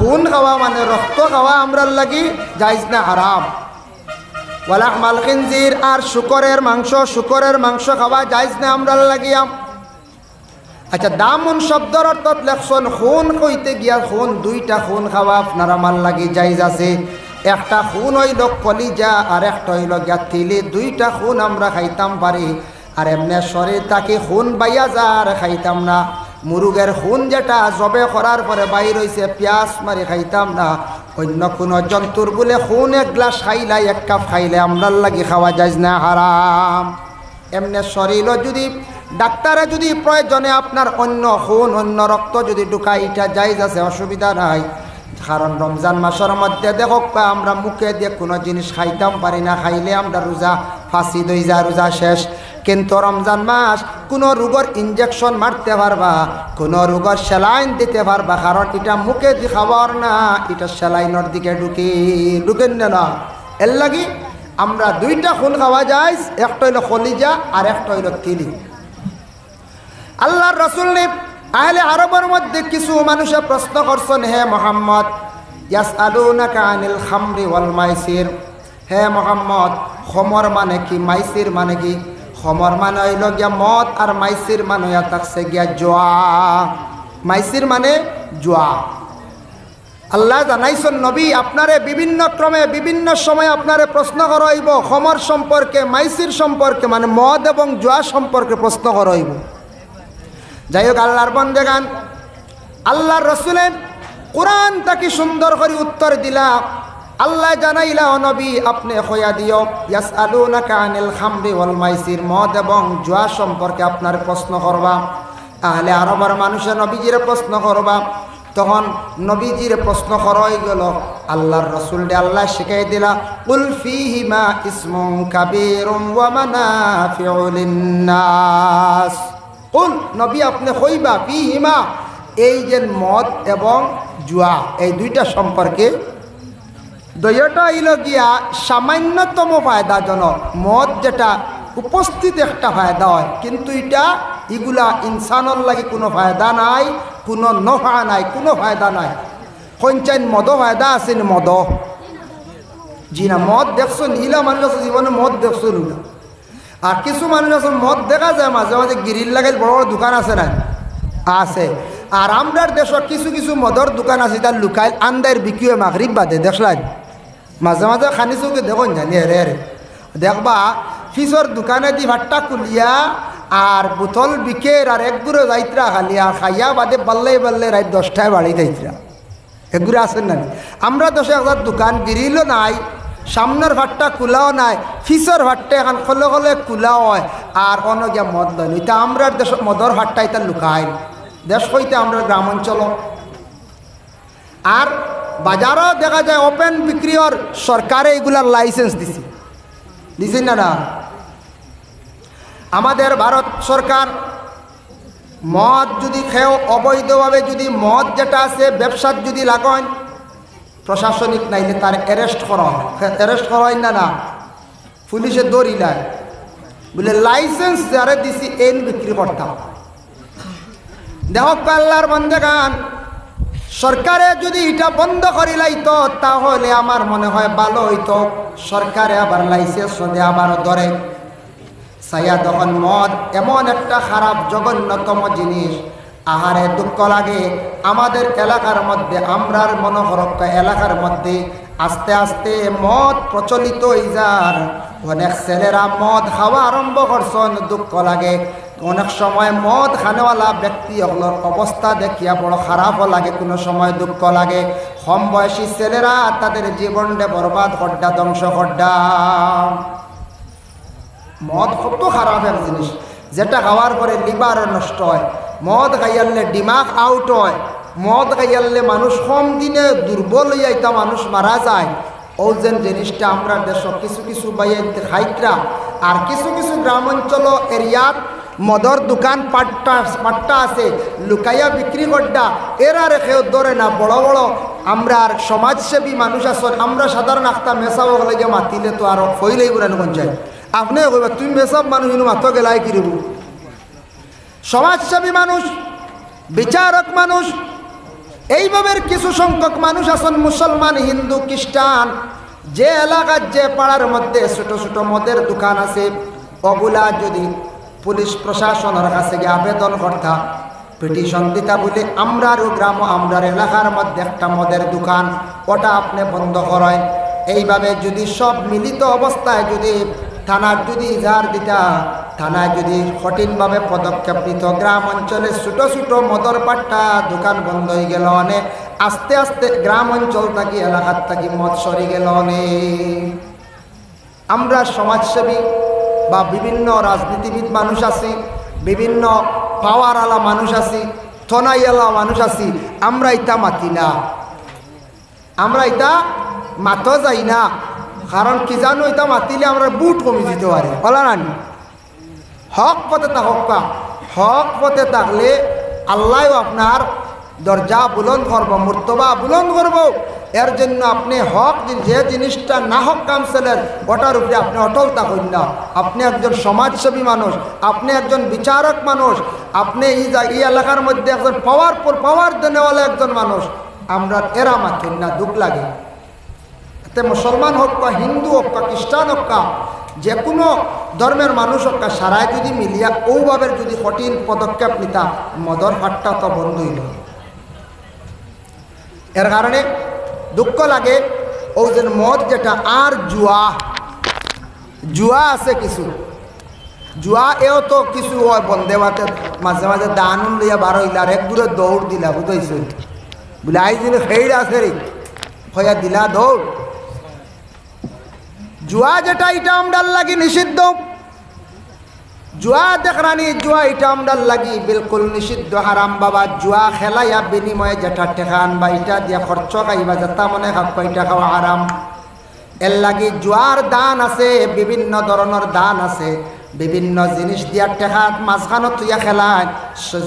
খুন খাওয়া মানে রক্ত খাওয়া আমরার লাগি জায়েজ না হারাম? ওয়ালাহমাল খিনজির, আর শুকরের মাংস খাওয়া জায়েজ না আমরার লাগিয়া? আচ্ছা, দামুন শব্দর অর্থ লেখছেন খুন কইতে গিয়া খুন, দুইটা খুন খাওয়া আপনার আমার লাগি জায়েজ আছে। একটা খুন হইল কলিজা আর একটা হইল গিয়া তিলি, দুইটা খুন আমরা খাইতাম পারি। আর এমনি শরীর তাকে খুন বাইয়া যা আর খাইতাম না। মুরুগের খুন যেটা জবে করার পরে বাইর হইছে, পেঁয়াজ মারি খাইতাম না। অন্য কোনো জন্তুর বলে খুন এক গ্লাস খাইলাই, এক কাপ খাইলে আমরার লাগি খাওয়া যায় না হারাম। এমনি শরীরও যদি ডাক্তারে যদি প্রয়োজনে আপনার অন্য খুন অন্য রক্ত যদি ঢুকায়, এটা জায়েজ আছে, অসুবিধা নাই। কারণ রমজান মাসের মধ্যে দেখো আমরা মুখে দিয়ে কোনো জিনিস খাইতাম পারি না, খাইলে আমরা রোজা ফাঁসি দই যা, রোজা শেষ। কিন্তু রমজান মাস কোনো রোগের ইনজেকশন মারতে পারবা, কোনো রোগের স্যালাইন দিতে পারবা, কারণ এটা মুখে দিয়ে খাবার না, এটা স্যালাইনের দিকে ঢুকেন না। এর লাগি আমরা দুইটা খুন খাওয়া যায়, একটা হইল কলিজা আর একটা হইল তিলি। আল্লাহর রাসূল আহলে আরবের মধ্যে কিছু মানুষে প্রশ্ন করছেন, হে মুহাম্মদ, ইয়াসআলুনাকা আনিল খামরি ওয়াল মাইসির, হে মুহাম্মদ, খমর মানে কি, মাইসির মানে কি? খমর মানে হইল গিয়া মদ, আর মাইসির মানে হইয়া থাকছে গিয়া জুয়া। মাইসির মানে জুয়া। আল্লাহ জানাইছেন নবী আপনারে বিভিন্ন ক্রমে বিভিন্ন সময় আপনারে প্রশ্ন করা হইব খমর সম্পর্কে, মাইসির সম্পর্কে, মানে মদ এবং জুয়া সম্পর্কে প্রশ্ন করা হইব। যাই হোক, আল্লাহর বান্দাগান, আল্লাহর রাসূলের কোরআন তাকে সুন্দর করে উত্তর দিলা। আল্লাহ জানাইলা, ও নবী আপনি কইয়া দিও, ইয়াসআলুনাকা আনিল খামরি ওয়াল মাইসির, মদ এবং জুয়া সম্পর্কে আপনার প্রশ্ন করবা। আহলে আরবের মানুষে নবীজির প্রশ্ন করবা। তখন নবীজির প্রশ্ন করা হয়ে গেল, আল্লাহর রাসূলকে আল্লাহ শিখাই দিলা, কুল ফীহিমা ইসমুন কাবীরুন ওয়া মানাফিউ লিন্নাস। কুল, নবী আপনি কইবা, ফীহিমা, এই যে মদ এবং জুয়া এই দুইটা সম্পর্কে, দুইটা হইল গিয়া সামান্যতম ফায়দাজনক। মদ যেটা উপস্থিত একটা ফায়দা হয়, কিন্তু এগুলা ইনসানের লাগে কোনো ফায়দা নাই, কোনো নফা নাই, কোনো ফায়দা নাই। কঞ্চাইন মদ ফায়দা আছে না? মদ জি না, মদ দেখছো ইলা মানুষ আছে জীবনে মদ দেখছো না। আর কিছু মানুষ আছে মদ দেখা যায় মাঝে মাঝে গিরিল লাগাই বড় বড় দোকান আছে না, আছে। আর আমরার দেশের কিছু কিছু মদর দোকান আছে, তার লুকাই আন্দার বিক্রি মাগরিব বাদে দেখলাই মাঝে মাঝে খানি চৌকে দেখুন জানি রে দেখবা ফিসর দোকানে দি ভাট্টা কুলিয়া আর বোতল বিকের আর একগুলো যাইত্রা খালি, আর খাইয়া বাদে বাল্লে রাত 10টায় বাড়ি যাইত্রা, এগুলো আছেন না? আমরা 10,000 দোকান গিরিলও নাই, সামনের ভাট্টা খোলাও নাই, ফিসর ভাট্টা এখন খোলে খোলে খোলাও হয়, আর অন্য গিয়া মদ লয়। এটা আমরা দেশ মদর ভাট্টা এটা লুকাই দেশ হইতে আমরা গ্রাম অঞ্চল। আর বাজারও দেখা যায় ওপেন বিক্রির সরকারে এগুলার লাইসেন্স দিছি না না? আমাদের ভারত সরকার মদ যদি খেয়েও অবৈধভাবে যদি মদ যেটা আছে ব্যবসার যদি লাগান, প্রশাসনিক নাইলে তার অ্যারেস্ট করা হয় না? পুলিশে দৌড়িলায় বলে লাইসেন্স যারা দিছি এন বিক্রি করতাম। দেখো আল্লাহর বান্দাগান, সরকারে যদি এটা বন্ধ করিলাইতো তাহলে আমার মনে হয় ভালো হইতো। সরকারে আবার লাইসেন্স আবার ধরে সাইয়া, তখন মদ এমন একটা খারাপ জঘন্যতম জিনিস, আহারে দুঃখ লাগে। আমাদের এলাকার মধ্যে, আমরার মনোহরক্কা এলাকার মধ্যে আস্তে আস্তে মদ প্রচলিত হয়ে যার, অনেক ছেলেরা মদ খাওয়া আরম্ভ করছেন। দুঃখ লাগে, অনেক সময় মদ খানেওয়ালা ব্যক্তি ওগুলোর অবস্থা দেখিয়া বড় খারাপও লাগে, কোনো সময় দুঃখ লাগে। কম বয়সী ছেলেরা তাদের জীবনটা বরবাদ করডা, ধ্বংস করডা। মদ কত খারাপ এক জিনিস, যেটা খাওয়ার পরে লিভার নষ্ট হয়। মদ খাইয়ালে দিমাগ আউট হয়। মদ খাইয়ালে মানুষ কম দিনে দুর্বল হইয়াইতা, মানুষ মারা যায়। ও যেন জিনিসটা আমরা দেশ কিছু কিছু বাইতে খাইতরা, আর কিছু কিছু গ্রাম অঞ্চল এরিয়াত মদর দোকান পাট্টা আছে, লুকাইয়া বিক্রি করডা। এরা রেখেও ধরে না। বড় বড় আমরা আর সমাজসেবী মানুষ আছেন, আমরা সাধারণ আখতা মেসাও হলে গিয়ে মাতিলে তো আরো ফইলেই বুড়ানো পঞ্চায়েত আপনি কইবা তুমি মেসাব মানুষ মাত গেলাই কিরব। সমাজসেবী মানুষ, বিচারক মানুষ, এইভাবে কিছু সংখ্যক মানুষ আছেন মুসলমান, হিন্দু, খ্রিস্টান, যে এলাকার যে পাড়ার মধ্যে ছোট ছোট মদের দোকান আছে, ওগুলা যদি পুলিশ প্রশাসনের কাছে গিয়ে আবেদন করতা, পিটিশন দিতা বলে আমরার গ্রাম আমরার এলাকার মধ্যে একটা মদের দোকান, ওটা আপনি বন্ধ করেন। এইভাবে যদি সব মিলিত অবস্থায় যদি থানার যদি ইজাহার দিতা, থানায় যদি কঠিনভাবে পদক্ষেপ নিত, গ্রাম অঞ্চলে ছোটো ছোটো মদর পাট্টা দোকান বন্ধ হয়ে গেল অনেক, আস্তে আস্তে গ্রাম অঞ্চল থাকি এলাকার থাকি মদ সরে গেল অনেক। আমরা সমাজসেবী বা বিভিন্ন রাজনীতিবিদ মানুষ আছি, বিভিন্ন পাওয়ারওয়ালা মানুষ আছি, থনাইওয়ালা মানুষ আছি, আমরা এটা মাতি না, আমরা এটা মাতো যাই না। কারণ কি জানো, এটা মাতিলে আমরা বুট কমে যেতে পারে, বলা না। হক পথে থাকা, হক পথে থাকলে আল্লাহও আপনার দরজা বুলন্দ করব, মর্তবা বুলন্দ করব। এর জন্য আপনি হক যে জিনিসটা না হক কাউন্সিলের, ওটার উপরে আপনি অটল থাকুন না। আপনি একজন সমাজসেবী মানুষ, আপনি একজন বিচারক মানুষ, আপনি এই এলাকার মধ্যে একজন পাওয়ার দেনেওয়ালা একজন মানুষ। আমরা এরা মাথুন না, দুঃখ লাগে। এতে মুসলমান হোক বা হিন্দু হোক বা খ্রিস্টান হোক বা যে কোনো ধর্মের মানুষ হোক, সারায় যদি মিলিয়া ওভাবে যদি কঠিন পদক্ষেপ নিতা, মদর ফাট্টা তো বন্ধ হইল। এর কারণে দুঃখ লাগে, ও যে মদ যেটা আর জুয়া আছে কিছু, জুয়া এও তো কিছু বন্ধে বাতে মাঝে মাঝে দান লইয়া বার হইলা, আর এক দূরে দৌড় দিলা, বুঝাইছ বলে আই যিনি খেয়ে আছে রে হইয়া দিলা দৌড়। জুয়া যেটা এটা আমরার লাগি নিষিদ্ধ, জুয়া দেখরানি জুয়া এটা আমরার লাগি বিলকুল নিষিদ্ধ, হারাম বাবা। জুয়া খেলাইয়া বিনিময়ে যেটা টেকা আনবা, এটা দিয়া খরচ খাইবা, যেটা মনে খাবা এটা খাওয়া হারাম। এর লাগি জুয়ার দান আছে, বিভিন্ন ধরনের দান আছে, বিভিন্ন জিনিস দিয়া টেকা মাঝখানো তুইয়া খেলায়,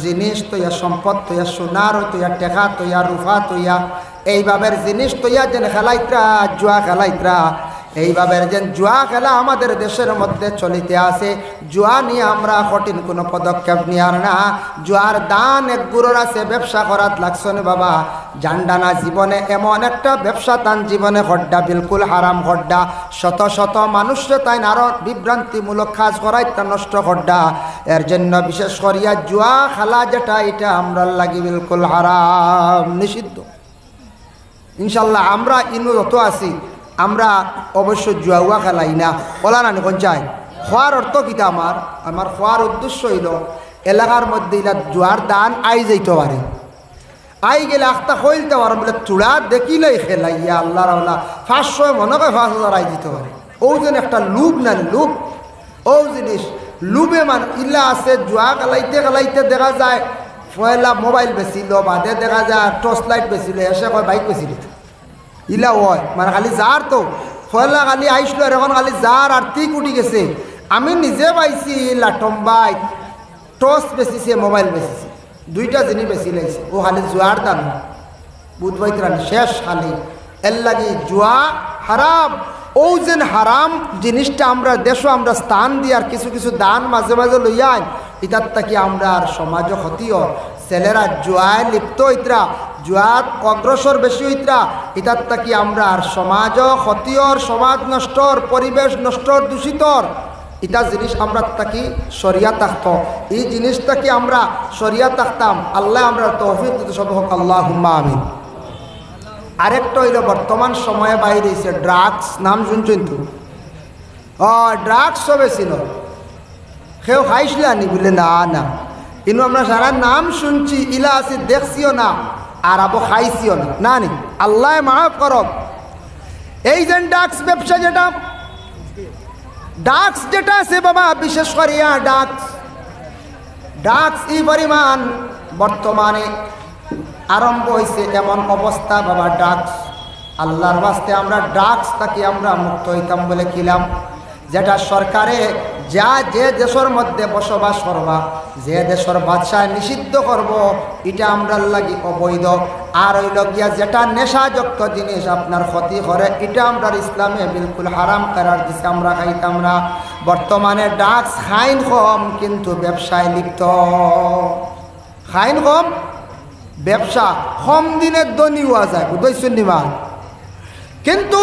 জিনিস তৈয়া সম্পদ তৈয়া সোনার তৈয়া টেকা তৈয়া রূপা তৈয়া এইভাবে জিনিস তৈয়া যেন খেলাইত্রা জুয়া খেলাইত্রা, এইভাবে যেন জুয়া খেলা আমাদের দেশের মধ্যে চলিতে আছে। জুয়া নিয়ে আমরা কঠিন কোনো পদক্ষেপ নিয়ার না। জুয়ার দান এক গুরুর আছে, ব্যবসা করাত লাগছে না বাবা। জানডানা জীবনে এমন একটা ব্যবসা তান জীবনে হড্ডা বিলকুল হারাম হড্ডা, শত শত মানুষরে তাই আরো বিভ্রান্তিমূলক কাজ করাই তা নষ্ট হড্ডা। এর জন্য বিশেষ করিয়া জুয়া খেলা যেটা এটা আমরা লাগি বিলকুল হারাম, নিষিদ্ধ। ইনশাল্লাহ আমরা ইনু যত আছি আমরা অবশ্য জুয়া খেলাই না, বলা না কোন চাই। খোয়ার অর্থ কিতা আমার খোয়ার উদ্দেশ্য হইল এলাকার মধ্যে ইলা জুয়ার দান আই যাইতে পারে, আই গেলে আখতা হইলতে পারে বলে চূড়া দেখিলেই খেলাইয়া আল্লাহ রাল্লাহ 500 মনে করে 5000 আই দিতে পারে। ও যেন একটা লুভ না লুভ, ও জিনিস লুবে মান ইলা আছে। জুয়া খেলাইতে খেলাইতে দেখা যায় পয়লা মোবাইল বেচিল, বাদে দেখা যায় টর্চ লাইট বেচিল, এসে কয় বাইক বেচিল, ইলা হয় মানে খালি যার তো ফয়লা খালি আইসলো, আর এখন খালি যার আর্থিক উঠি গেছে। আমি নিজে পাইছি লাটম বাইক, টর্চ বেচিছে, মোবাইল বেচিছে, দুইটা জিনিস বেশি লাগছে। ও খালি জুয়ার দান বুধ বাইতরান শেষ খালি। এর লাগি জুয়া হারাম। ও যেন হারাম জিনিসটা আমরা দেশও আমরা স্থান দিয়ে আর কিছু কিছু দান মাঝে মাঝে লইয়াই, ইতার থাকি আমরা আর সমাজও ক্ষতিও। ছেলেরা জুয়ায় লিপ্ত হইতরা, জুয়াত অগ্রসর বেশি হইতরা, ইতার থাকি আমরা আর সমাজও ক্ষতিওর, সমাজ নষ্টর, পরিবেশ নষ্টর, দূষিতর। ইটা জিনিস আমরা থাকি সরিয়া থাকত, এই জিনিসটা কি আমরা সরিয়া থাকতাম। আল্লাহ আমরা তৌফিক দিতে সব হোক, আল্লাহুম্মা আমিন। আরেকটা হইল বর্তমান সময়ে বাইরে হয়েছে ড্রাগস, নাম শুনছেন তো? ড্রাগস সবে ছিল, কেউ খাইছিল আনি বলে না না, কিন্তু আমরা সারা নাম শুনছি, ইলা আছি দেখছিও না, আর আবো খাইছিও না, না নি আল্লাহ মাফ করব। এই যে ড্রাগস ব্যবসা যেটা, ড্রাগস যেটা আছে বাবা, বিশেষ করিয়া ড্রাগস এই পরিমাণ বর্তমানে আরম্ভ হয়েছে, এমন অবস্থা বাবা ড্রাগস। আল্লাহর বাস্তে আমরা ড্রাগস থাকি আমরা মুক্ত হইতাম বলে খিলাম, যেটা সরকারে যে দেশের মধ্যে বসবাস করবা, যে দেশের বাদশাহ নিষিদ্ধ করব, এটা আমরা লাগি অবৈধ। আর হইল গিয়া যেটা নেশাযুক্ত জিনিস আপনার ক্ষতি করে, এটা আমরা ইসলামে বিলকুল হারাম করার দিছে, আমরা খাইতাম না। বর্তমানে ড্রাগস খাইন কম কিন্তু ব্যবসায় লিপ্ত, খাইন কম ব্যবসা কম দিনের ধনী হওয়া যায়, বুঝতেছেন নিমা। কিন্তু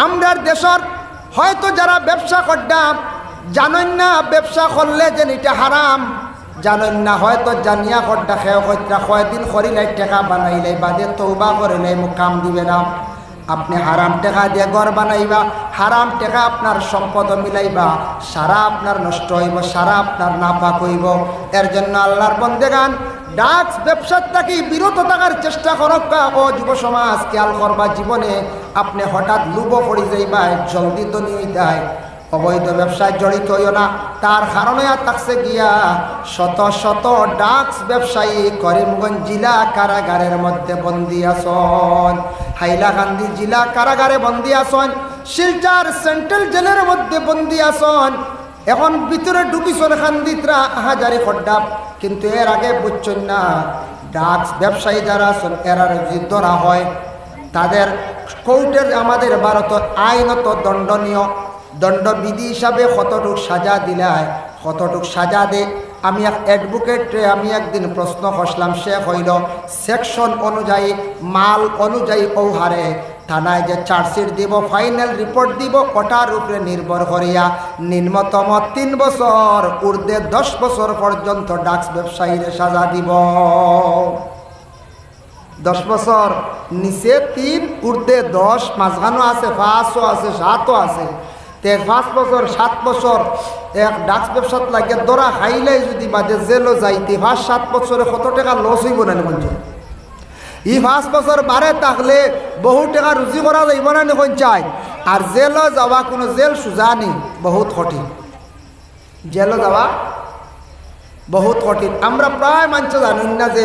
আমরার দেশের হয়তো যারা ব্যবসা করতাম জানেন না ব্যবসা করলে যে এটা হারাম, জানেন না হয়তো জানিয়া করটা কয়দিন করিলাই টাকা বানাইলাই বাদে তৌবা করিলাই মোক কাম দিবে না। আপনি হারাম টাকা দিয়ে ঘর বানাইবা, হারাম টাকা আপনার সম্পদ মিলাইবা, সারা আপনার নষ্ট হইব, সারা আপনার নাপাক হইব। এর জন্য আল্লাহর বন্দেগান ড্রাগস ব্যবসার থেকে বিরত থাকার চেষ্টা করক। ও যুব সমাজ খেয়াল করবা, জীবনে আপনি হঠাৎ লুব পড়ি যাইবা, জলদি তো নিয়ে দেয় অবৈধ ব্যবসায় জড়িত হইও না। তার কারণে থাকছে গিয়া শত শত ড্রাগস ব্যবসায়ী করিমগঞ্জ জেলা কারাগারের মধ্যে বন্দী আসন, হাইলাকান্দি জেলা কারাগারে বন্দী আসন, শিলচর সেন্ট্রাল জেলের মধ্যে বন্দী আসন। এখন ভিতরে ঢুকিছন খান্দিতরা হাজারি খড্ডাপ, কিন্তু এর আগে বুঝছেন না ড্রাগস ব্যবসায়ী যারা আছেন এরা যদি ধরা হয় তাদের কোর্টের আমাদের ভারত আইনত দণ্ডনীয়, দণ্ডবিধি হিসাবে কতটুক সাজা দিলায় কতটুক সাজা দে। আমি এক অ্যাডভোকেটে আমি একদিন প্রশ্ন করলাম, সে হইল সেকশন অনুযায়ী মাল অনুযায়ী ঔহারে থানায় যে চার্জশিট দিব, ফাইনাল রিপোর্ট দিব, ওটার উপরে নির্ভর করিয়া নিম্নতম 3 বছর ঊর্ধ্বে 10 বছর পর্যন্ত ড্রাগস ব্যবসায়ীর সাজা দিব। 10 বছর নিচে 3, ঊর্ধ্বে 10, মাঝখানো আছে 5ও আছে 7ও আছে। 5 বছর 7 বছর এক ড্রাগস ব্যবসাত লাগে ধরা খাইলে যদি বাদে জেলও যাইতে 5-7 বছরে কত টাকা লস হইব না নিকঞ্চ। ই 5 বছর বারে থাকলে বহু টাকা রুজি করা যাইব না নিকঞ্চায়। আর জেলও যাওয়া কোনো জেল সোজা নেই, বহুত কঠিন, জেলও যাওয়া বহুত কঠিন। আমরা প্রায় মানুষ জানেন না যে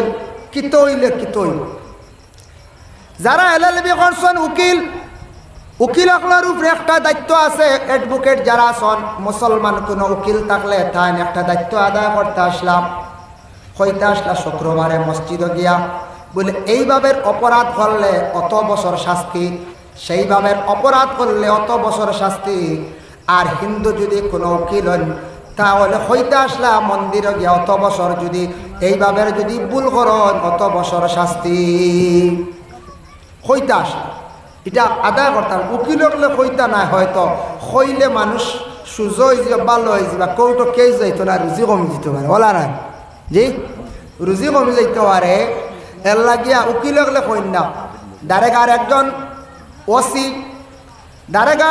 কিত হইলে কিত হইব। যারা এলএলবি করছেন উকিল, উকিল সকলের উপরে একটা দায়িত্ব আছে। অ্যাডভোকেট যারা আছেন মুসলমান কোনো উকিল থাকলে তাই একটা দায়িত্ব আদায় করতে আসলাম। হইতে আসলা শুক্রবারে মসজিদে গিয়া বলে এইভাবে অপরাধ করলে অত বছর শাস্তি, সেইভাবে অপরাধ করলে অত বছর শাস্তি। আর হিন্দু যদি কোনো উকিল হন তাহলে হইতে আসলা মন্দিরে গিয়া অত বছর, যদি এইভাবে যদি ভুল করেন অত বছর শাস্তি। হইতে আসলা এটা আদায় করতাম। উকিল হলে হইতা নাই, হয়তো হইলে মানুষ সুযোগ হয়ে যাবে, ভালো হয়ে যাবে, কৌটো কেস যাইতো না, রুজি কমে যেতে পারে, বলা নাই জি রুজি কমে যাইতে পারে। এর লাগিয়া উকিল হলে কইন না। ডাইরেক্ট একজন ওসি ডাইরেক্ট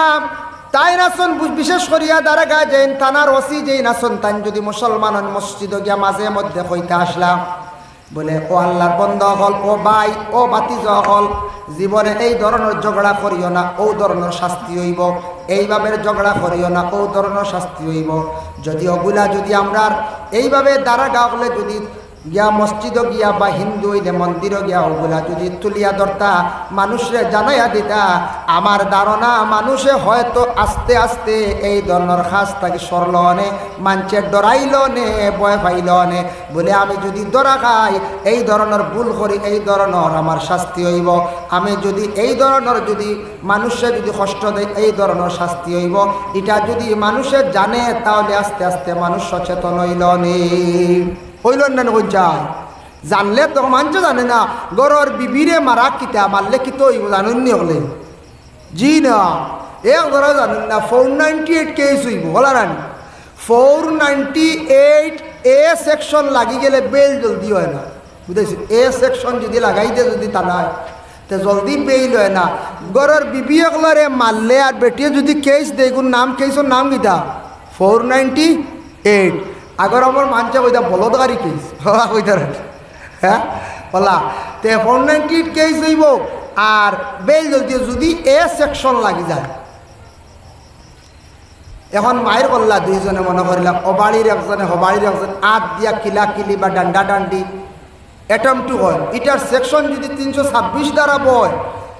তাই নাচন, বিশেষ করিয়া ডাইরেক্ট যে থানার ওসি যেই নাচন তাই যদি মুসলমান মসজিদ গিয়া মাঝে মধ্যে হইতে আসলাম বলে, ও আল্লাহর বন্ধ হল, ও ভাই, ও বাতিজ হল, জীবনে এই ধরনের ঝগড়া করিও না, ও ধরনের শাস্তি হইব। এইভাবে ঝগড়া করিও না, ও ধরনের শাস্তি হইব। যদি ওগুলা যদি আমরা এইভাবে দ্বারা গাওলে যদি গিয়া মসজিদও গিয়া বা হিন্দু হইলে মন্দিরও গিয়া ওগুলা যদি তুলিয়া ধরতা, মানুষরে জানাইয়া দিতা, আমার ধারণা মানুষে হয়তো আস্তে আস্তে এই ধরনের খাস তাকে সরল নে, মানুষের ডরাইল নে, ভয় পাইল নে, বলে আমি যদি ধরা খাই এই ধরনের ভুল করি এই ধরনের আমার শাস্তি হইব। আমি যদি এই ধরনের যদি মানুষে যদি কষ্ট দেয় এই ধরনের শাস্তি হইব। এটা যদি মানুষে জানে তাহলে আস্তে আস্তে মানুষ সচেতন হইল নে, হইল না যায়। জানলে তো মানুষ জানে না গরর বিবিরে মারা কিতা মারলে কিতো হইব জানেন নি হলে জি না, এক ধরা জানেন না 498 কেস হইব, বলা রানি 498 সেকশন লাগি গেলে বেল জলদি হয় না, বুঝেছি। সেকশন যদি লাগাই দিয়ে যদি তা নাই তো জলদি বেইল হয় না। গরর বিবি একলরে মারলে আর বেটিয়ে যদি কেস দেয়, কোন নাম কেসের নাম কিতা 498। আগর আমার মানছে কইতা বলদগারি কেস কইতার, হ্যাঁ বলা তে 498 কেস হইব। আর বেল জলদি যদি সেকশন লাগি যায়। এখন মায়ের কল্লা দুইজনে মনে করিলাম অবাড়ির একজনে হবাড়ির একজন আট দিয়া কিলা কিলি বা ডান্ডা ডান্ডি অ্যাটেম্পটু হয়, এটার সেকশন যদি 326 দ্বারা বয়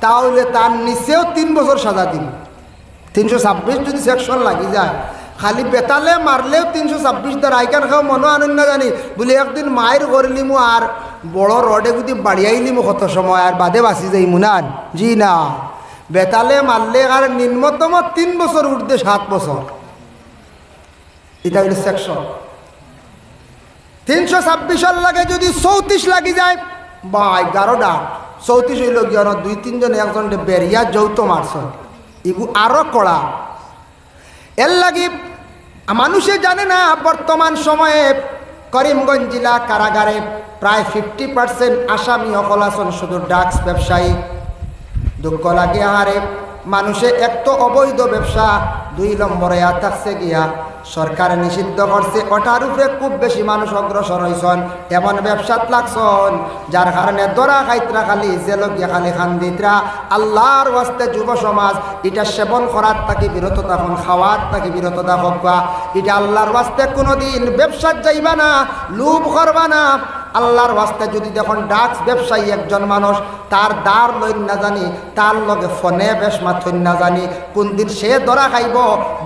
তাহলে তার নিচেও 3 বছর সাজা দিন। 326 যদি সেকশন লাগি যায়, খালি বেতালে মারলেও 326 দ্বারা। আইকান খাও মনো আনন্দ জানি বলে একদিন মায়ের করিলিমু আর বড় রডে যদি বাড়িয়াইলিমু কত সময় আর বাদে বাঁচি যাই মুনান জি না। বেতালে মারলে আর নিম্নতম 3 বছর ঊর্ধ্বে 7 বছর, এটা হইল সেকশন। 326 লাগে যদি 34 লাগি যায় বা 11টা 34 হইল গিয়ে 2-3 জন একজন বেরিয়া যৌথ মারছ এগু আরো কড়া। এর লাগি মানুষে জানে না বর্তমান সময়ে করিমগঞ্জ জেলা কারাগারে প্রায় 50% আসামি অকল আছেন শুধু ড্রাগস ব্যবসায়ী। দুঃখ লাগে আরে মানুষে এক তো অবৈধ ব্যবসা, 2 নম্বরে থাকছে গিয়া সরকার নিষিদ্ধ করছে, ওটার উপরে খুব বেশি মানুষ অগ্রসর হয়েছেন, এমন ব্যবসাত লাগছেন যার কারণে দরা খাইতরা খালি জেল গিয়া খালি খান্দিতরা। আল্লাহর ওয়াস্তে যুব সমাজ এটা সেবন করার তাকে বিরত থাকুন, খাওয়ার তাকে বিরত থাকা। এটা আল্লাহর ওয়াস্তে কোনোদিন ব্যবসার যাইবা না, লুভ করবা না। আল্লাহর ওয়াস্তে যদি দেখুন ড্রাগস ব্যবসায়ী একজন মানুষ, তার দ্বার লইন না জানি, তার লগে ফোনে বেশ মাথইন না জানি, কোন দিন সে ধরা খাইব,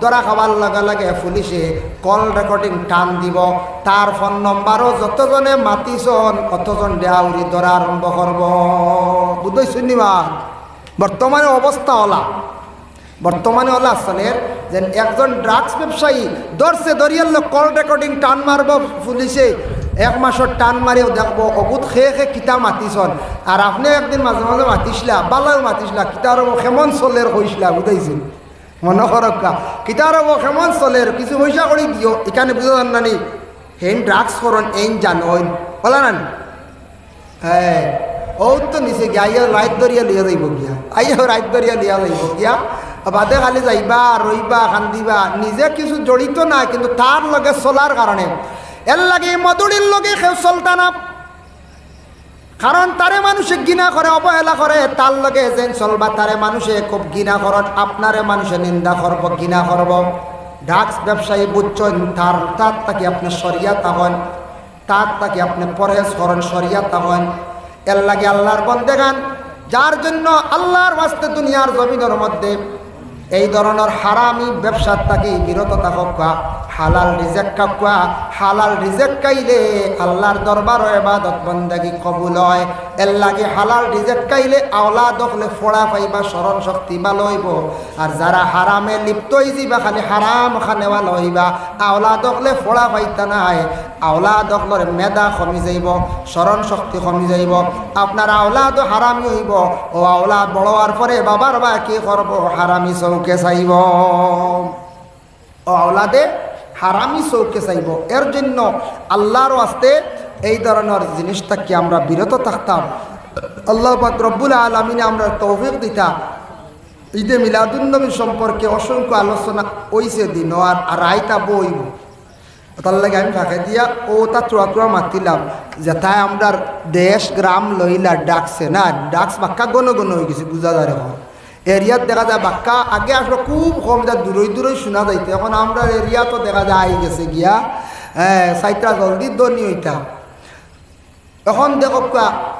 ধরা খাওয়ার লগে লগে পুলিশে কল রেকর্ডিং টান দিব, তার ফোন নম্বরও যতজনে মাতিছন অতজন দেহাউরি ধরা আরম্ভ করব। বুঝই শুনিবা বর্তমানে অবস্থা ওলা, বর্তমানে ওলা আসলের যে একজন ড্রাগস ব্যবসায়ী ধরছে, ধরিয়ার লোক কল রেকর্ডিং টান মারব পুলিশে, 1 মাসের টান মারিও দেখবো অগুত খেয়ে খেয়ে কিতা মাতিছন। আর আপনি একদিন মাঝে মাঝে মাতিসলা, বালাও মাতিসলা, কিতা রব কেমন চলের কইসলা, বুঝাইছেন মনে করকা কিতা রব কেমন চলের, কিছু পয়সা করে দিও, এখানে বুঝা যান নানি হেন ড্রাগস করন এন জানইন বলা না। হ্যাঁ ও তো নিচে গিয়া আইয়া রাইত দরিয়া লিয়া যাইব গিয়া, আইয়া রাইত দরিয়া লিয়া যাইব গিয়া, বাদে খালি যাইবা রইবা খান্দিবা, নিজে কিছু জড়িত না কিন্তু তার লগে চলার কারণে। এর লাগে মধুরির লগে কেউ চলতা না, কারণ তারে মানুষে ঘৃণা করে, অবহেলা করে, তার লগে যেন চলবা তারে মানুষে খুব ঘৃণা করন, আপনারে মানুষে নিন্দা করব, ঘৃণা করব। ড্রাগস ব্যবসায়ী বুঝছেন, তার তাকে আপনি শরিয়াত হন, তার তাকে আপনি পরহেজ করেন, শরিয়াত হন। এর লাগে আল্লাহর বন্দেগান যার জন্য আল্লাহর ওয়াস্তে দুনিয়ার জমিনের মধ্যে এই ধরনের হারামি ব্যবসার তাকে বিরত থাকা, হালাল রিজেক খাওয়া, হালাল রিজেক খাইলে আল্লাহর দরবার ইবাদত বন্দেগী কবুল হয়। এর লাগে হালাল রিজেক খাইলে আওলাদ হলে ফোড়া পাইবা, স্মরণ শক্তি ভালো হইব। আর যারা হারামে লিপ্ত হয়ে যাইবা, খালি হারাম খানেওয়াল হইবা, আওলাদ হলে ফোড়া পাইতা নাই, আওলাদ হলের মেধা কমি যাইব, স্মরণ শক্তি কমি যাইব, আপনার আওলাদও হারামি হইব। ও আওলাদ বড় হওয়ার পরে বাবার বা কি করবো, হারামি চৌকে চাইব, ও আওলাদে হারামি চৌকে চাইব। এর জন্য আল্লাহর ওয়াস্তে এই ধরনের জিনিসটাকে আমরা বিরত থাকতাম। আল্লাহ পাক রব্বুল আলামিন আমরা তৌফিক দিতা। ঈদে মিলাদুন্নবী সম্পর্কে অসংখ্য আলোচনা হইছে দিন, আর আইতা বইব, তার লাগে আমি ফাঁকে দিয়া ও তা চুয়া মাতিলাম যে তাই আমরা দেশ গ্রাম লইলা ডাকছে না, ডাকস বাক্কা গণ গণ হয়ে গেছে, বুঝা যায় এখন এরিয়াত দেখা যায় বাক্কা আগে আসলে খুব কম, যা দূরই দূরই শোনা যাইতো, এখন আমরা এরিয়া তো দেখা যায় আই গেছে গিয়া, হ্যাঁ সাইটটা জলদি দনি হইতাম। এখন দেখো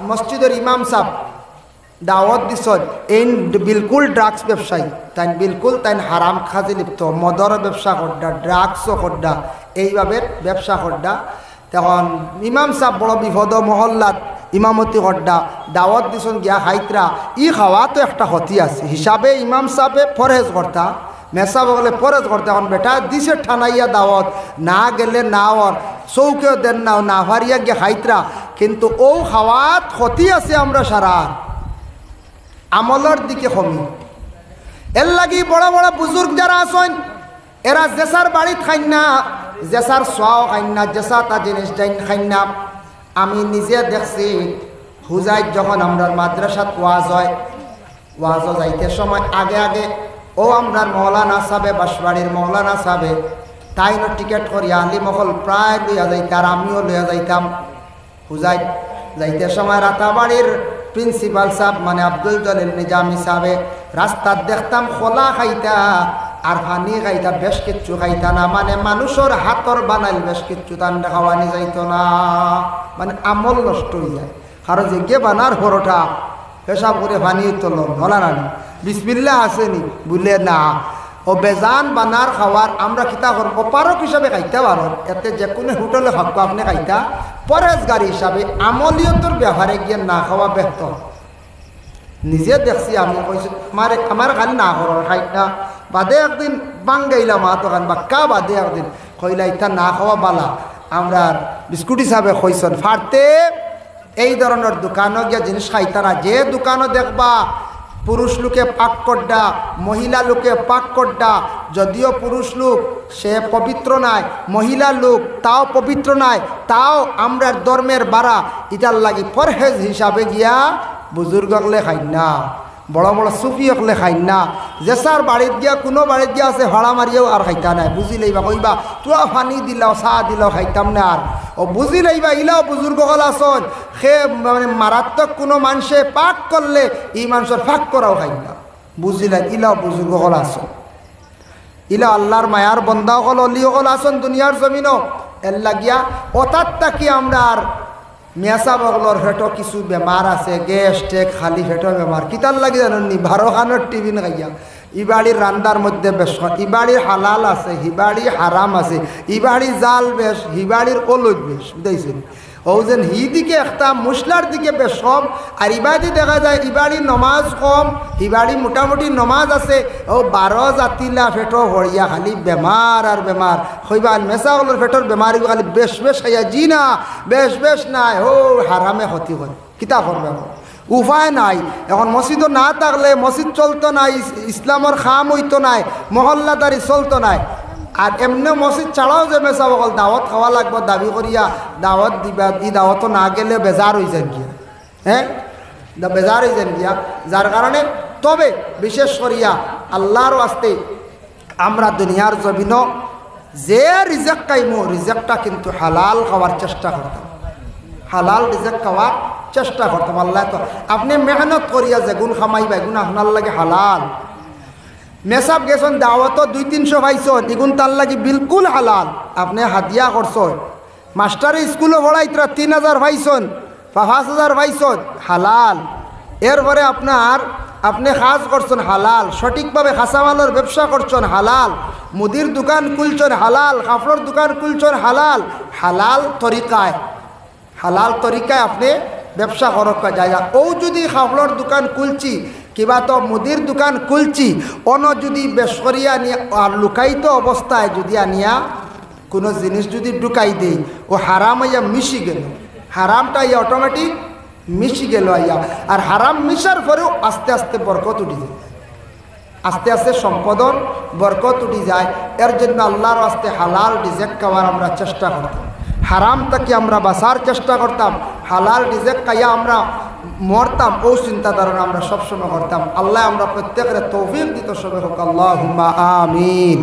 মসজিদের ইমাম সাহেব দাওয়াত দিছন, এই বিলকুল ড্রাগস ব্যবসায়ী, তাই বিলকুল তাই হারাম খাজে লিপ্ত, মদর ব্যবসা করডা, ড্রাগসও করডা, এইভাবে ব্যবসা করডা। তখন ইমাম সাহেব বড় বিপদ, মহল্লাত ইমামতি করডা, দাওয়াত দিছন গিয়া খাইতরা, ই খাওয়া তো একটা ক্ষতি আছে হিসাবে ইমাম সাহেবে ফরেজ করতা, মেসা বলে ফরেজ করতে। এখন বেটা দিছে ঠানাইয়া দাওয়াত, না গেলে না ওর চৌকেও দেন না হারিয়া গিয়া খাইতরা, কিন্তু ও খাওয়াত ক্ষতি আছে আমরা সারা আমলের দিকে কমি। এর লাগি বড় বড় বুজুর্গ যারা আছেন এরা জেসার বাড়িত খাইন না, জেসার সোয়াও খাইন না, জেসা তা জিনিস যাই খাইন না। আমি নিজে দেখছি হুজাইত যখন আমরা মাদ্রাসাত ওয়াজ হয়, ওয়াজ যাইতে সময় আগে আগে ও আমরা মৌলানা সাহেব, বাঁশবাড়ির মৌলানা সাহেব তাই না টিকেট করিয়া আলি মহল প্রায় লইয়া যাইতে, আর আমিও লইয়া যাইতাম। হুজাইত যাইতে সময় রাতাবাড়ির প্রিন্সিপাল সাহেব মানে আব্দুল জলিল নিজামী সাহেব রাস্তার দেখতাম খোলা খাইতা আর পানি খাইতা, বেশ কিচ্ছু খাইতা না, মানে মানুষের হাতর বানাইল বেশ কিচ্ছু তান খাওয়ানি যাইত না, মানে আমল নষ্ট হয়ে যায়। কারণ যে কে বানার পরোটা পেশাব করে পানি তোল হলা না, বিসমিল্লাহ আসেনি বুঝলে না, ও বেজান বানার খাওয়ার আমরা কিতা করব, পারক হিসাবে খাইতে পারো, এতে যে কোনো হোটেলে খাব আপনি খাইতা, পরেজগারি হিসাবে আমলিয়তর ব্যবহারে গিয়ে না খাওয়া বেহতর। নিজে দেখছি আমি কইছি আমার খালি না করার খাইতা, বাদে একদিন বাঙ্গাইলাম তখন বাক্কা, বাদে একদিন কইলা ইতা না খাওয়া বালা, আমরা বিস্কুট হিসাবে কইসন ফাড়তে এই ধরনের দোকানও গিয়া জিনিস খাইতারা। যে দোকানও দেখবা পুরুষ লোকে পাক করডা, মহিলা লোকে পাক করডা, যদিও পুরুষ লোক সে পবিত্র নাই, মহিলা লোক তাও পবিত্র নাই, তাও আমরা ধর্মের বাড়া ইটার লাগি পরহেজ হিসাবে গিয়া বুজুর্গ হলে খাই না, বড় বড় সুফি হলে খাই না। যে সার বাড়িত গিয়া কোনো বাড়িত গিয়া আছে ভাড়া মারিয়াও আর খাইতা নাই, বুঝি লইবা কইবা তোয়া পানি দিলাও চাহ দিলাও খাইতাম না। আর ও বুঝি লইবা ইলাও বুজুর্গ হল আসন সে মানে মারাত্মক কোনো মানুষে পাক করলে এই মানুষের ফাঁক করাও খাই না, বুঝিলেন ইলাও বুজুর্গ হল আসন। ইলা আল্লাহর মায়ার বন্দা হল অলি হল আসন দুনিয়ার জমিনও। এর লাগিয়া অতার তাকি আমরা আর মেসা বগলর ফেটো কিছু বেমার আছে, গ্যাস টেক খালি ফেটো বেমার কিতার লাগি জানি 12 খানোর টিফিন খাইয়া ইবাড়ির রান্দার মধ্যে বেশ, ইবাড়ির হালাল আছে, হিবাড়ি হারাম আছে, ইবাড়ি জাল বেশ, হিবাড়ির অলুদ বেশ, বুঝাইছেন। ও যেন হি দিকে একটা মুসলার দিকে বেশ কম, আর ইবাদি দেখা যায় ইবাড়ির নমাজ কম, হিবাড়ি মোটামুটি নমাজ আছে। ও 12 জাতিলা ফেটো হরিয়া খালি বেমার আর বেমার হইবা। মেসা হলোর ফেটোর বেমারি খালি বেশ বেশ খাইয়া জি না বেশ বেশ নাই, ও হারামে ক্ষতি করে কিতা করবে, উপায় নাই। এখন মসজিদও না থাকলে মসজিদ চলতো নাই, ইসলামের খাম হইতো নাই, মহল্লাদারি চলতো নাই। আর এমনি মসজিদ ছাড়াও যে মেসা বকল দাওয়াত খাওয়া লাগবে দাবি করিয়া দাওয়াত দিবা, ই দাওয়াতও না গেলে বেজার হয়ে যান গিয়া, হ্যাঁ বেজার হয়ে যান গিয়া। যার কারণে তবে বিশেষ করিয়া আল্লাহর আস্তে আমরা দুনিয়ার জমিনও যে রিজেক খাইমো রিজেকটা কিন্তু হালাল খাওয়ার চেষ্টা করতাম, হালাল রিজেক খাওয়ার চেষ্টা করতাম। আল্লাহ তো আপনি মেহনত করিয়া যে গুণ খামাইবা এগুণ আপনার লাগে হালাল। মেসাব গেছেন দাওয়াতও 200-300 পাইছেন, এগুণ তার লাগে বিলকুল হালাল। আপনি হাদিয়া করছেন, মাস্টারে স্কুলে পড়াইতরা 3000 পাইছেন, 5000 পাইছেন, হালাল। এরপরে আপনি কাজ করছেন হালাল, সঠিকভাবে কাঁচামালের ব্যবসা করছেন হালাল, মুদির দোকান খুলছেন হালাল, কাপড়ের দোকান খুলছেন হালাল, হালাল তরিকায় আপনি ব্যবসা করক যায়। ও যদি কাপড়ের দোকান খুলছি কিবা তো মুদির দোকান খুলছি, অন্য যদি বেশ করিয়া নিয়ে আর লুকায়িত অবস্থায় যদি আনিয়া কোনো জিনিস যদি ঢুকাই দেই, ও হারাম হইয়া মিশি গেল, হারামটা ইয়া অটোমেটিক মিশি গেল আইয়া। আর হারাম মিশার পরেও আস্তে আস্তে বরকত উঠি যায়, আস্তে আস্তে সম্পদর বরকত উঠি যায়। এর জন্য আল্লাহর আস্তে হালাল রিজেক খাওয়ার আমরা চেষ্টা করতাম, হারাম থেকে আমরা বাঁচার চেষ্টা করতাম, হালাল রিজেক খাইয়া আমরা মরতাম, ও চিন্তা ধারণা আমরা সবসময় করতাম। আল্লাহ আমরা প্রত্যেকের তৌফিক দিত সবে হোক, আল্লাহুম্মা আমিন।